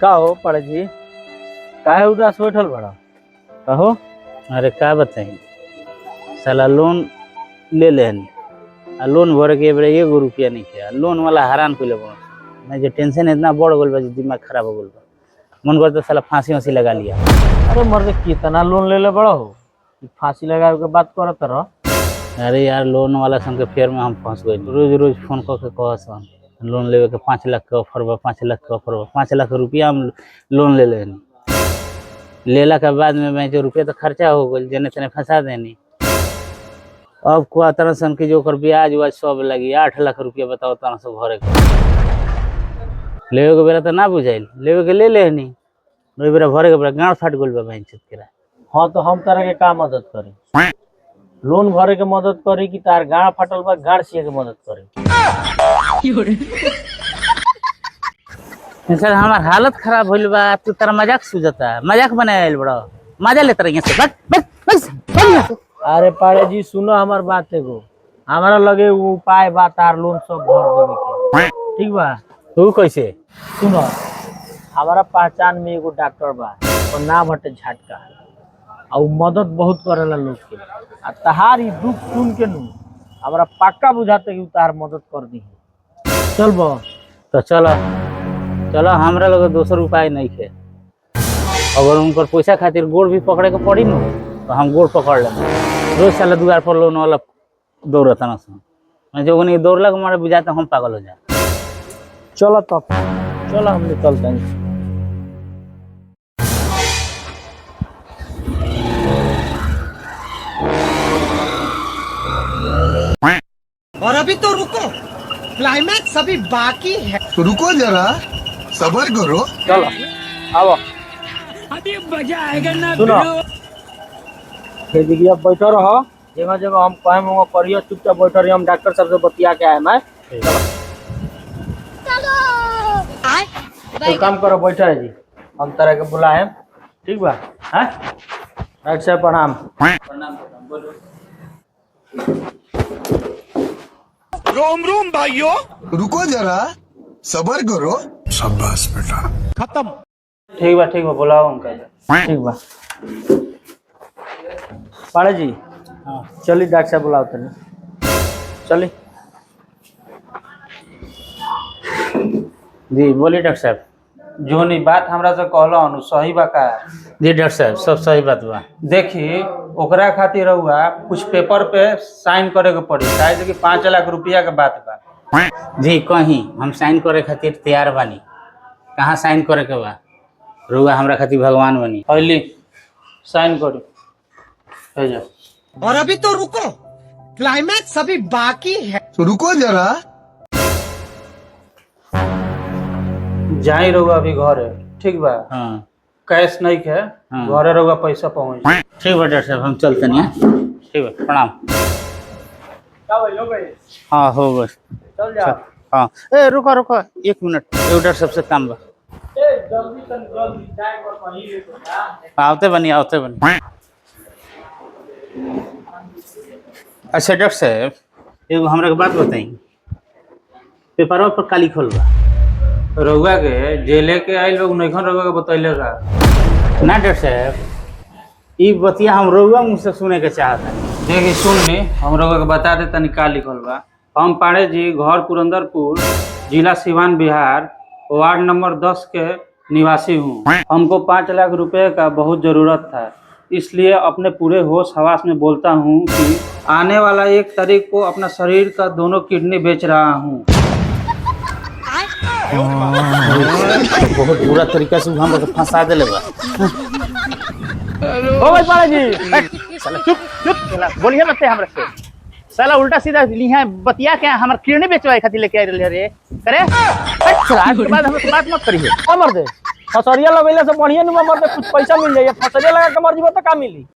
का हो पड़े जी, काहे उदास बैठल बड़ा? कहो। अरे का बताई, साला लोन ले लेनी आ लोन भरे के बेरे एगो रुपया नहीं किया। लोन वाला हैरान कइले बा। मैं जो टेंशन इतना बढ़ गइल बा, दिमाग खराब हो गइल बा। मन कर तो साला फांसी वांसी लगा लिया। अरे मर्द कितना लोन ले ले बड़ा हो कि फांसी लगावे के बात करत रह? अरे यार, लोन वाला संग के फेर में हम फंस गइल। रोज रोज फोन करके कहसन लोन लेवे के 5 लाख के ऑफर बा, 5 लाख के ऑफर बा। 5 लाख रुपया हम लोन ले लेनी। लेला के बाद में मैं जो रुपया तो खर्चा हो गइल, जेने तेने फंसा देनी। अब को तरह सन के जो ओकर ब्याज व्याज सब लगी 8 लाख रुपया। बताओ तरह से भरे के लेवे के बेरा तो ना बुझाइल, लेवे के ले लेनी। ओइ बेरा भरे के बेरा गांड फाट गइल बा बैंक चुत के। हाँ तो हम तरह के का मदद करी? लोन भरे के मदद करी कि तार गाड़ फटल बा गाड़ सिए के मदद करी? सर हमार हालत खराब होइल बा, तू तारा मजाक सुझता, मजाक बनाइल बड़ा, मजा लेत रही से। बस अरे पाड़े जी सुनो हमार बात एगो, हमारा लगे वो उपाय बा तार लोन सब भर देवे के, ठीक बा? तू कैसे? सुनो, हमारा पहचान में एगो डॉक्टर बा, और नाम हटे झटका, और उ मदद बहुत करेला लोग के। आ तहार ई दुख सुन के नु हमारा पक्का बुझाते कि तार मदद कर दी। चल बा तो चलो चलो, हमरा लगे दोसर उपाय नहीं है। अगर उनकर पैसा खातिर गोड़ भी पकड़े के पड़ी न, तो हम गोड़ पकड़ लेंगे। रोज साला दुआर पर लोन वाला दौड़ता ना सुन, मैं जो उन्हें दौड़ला के मारे बुझाता हम पागल हो जाए। चलो तब चलो हम निकलते हैं। और अभी तो रुको, क्लाइमैक्स अभी बाकी है। रुको जरा, सबर करो। चलो आओ, अभी मजा आएगा ना। सुनो खेदी अब बैठो रहो, जगह जगह हम कहे वो करियो, चुपचाप बैठो रही। हम डॉक्टर साहब से बतिया के आए। मैं तो काम करो, बैठो है जी, हम तरह के बुलाए, ठीक बा? हैं डॉक्टर साहब प्रणाम। रोम रोम भाइयों, रुको जरा, सबर करो। शाबाश बेटा। खत्म। ठीक बा बुलाओ उनका। ठीक बा पाड़े जी, हाँ चलिए डॉक्टर साहब बुलाओ तनी, चलिए। जी बोलिए डॉक्टर साहब। जो नहीं बात हमरा से कहलो अनु सही बा का? जी डॉक्टर साहब, सब सही बात बा। देखी ओकरा खातिर रहुआ कुछ पेपर पे साइन करे के पड़ी, शायद कि 5 लाख रुपया के बात बा। जी कहीं हम साइन करे खातिर तैयार बानी। कहाँ साइन करे के बा? रुआ हमरा खातिर भगवान बनी। पहली साइन करी भेजो। और अभी तो रुको, क्लाइमैक्स अभी बाकी है। रुको जरा। जाई रहुआ अभी घर है, ठीक बा? हाँ कैश नहीं है, हाँ। घरे रहुआ पैसा पहुँच। ठीक बा डॉक्टर साहब, हम चलते नहीं। ठीक बा, प्रणाम। हाँ हो बस, चल जा। हाँ ए रुको 1 मिनट, डॉक्टर साहब से काम बा। जल्दी जाए पर कहीं ले तो जा। आवते बनी। अच्छा डॉक्टर साहब, एगो हमरा के बात बताई। पेपरवा पर काली खोल बा। रहुआ के जेले के आई लोग नहीं रहुआ के बतैले का? ना डॉक्टर साहब, ई बतिया हम रउआ मुँह से सुने के चाहता। देखी सुन ली, हम रहुआ के बता दे तनी का लिखल बा। हम पाड़े जी, घर पुरंदरपुर, जिला सिवान, बिहार, वार्ड नंबर 10 के निवासी हूँ। हमको 5 लाख रुपए का बहुत जरूरत था, इसलिए अपने पूरे होश हवास में बोलता हूँ कि आने वाला 1 तारीख को अपना शरीर का दोनों किडनी बेच रहा हूँ। बहुत बुरा तरीका से हम फंसा दिले बा। ओ भाई पाड़े जी, साला चुप बोलिए मत हमरा से। साला उल्टा सीधा लिहा बतिया के हमर किडनी बेचवाए खातिर लेके आइल रे करे। आज के बाद हम बात मत करिए। मर दे फसरिया लगैले से बढ़िया नुमा मर दे, कुछ पैसा मिल जाइए। फसरिया लगा के मर जीबो तो का मिली?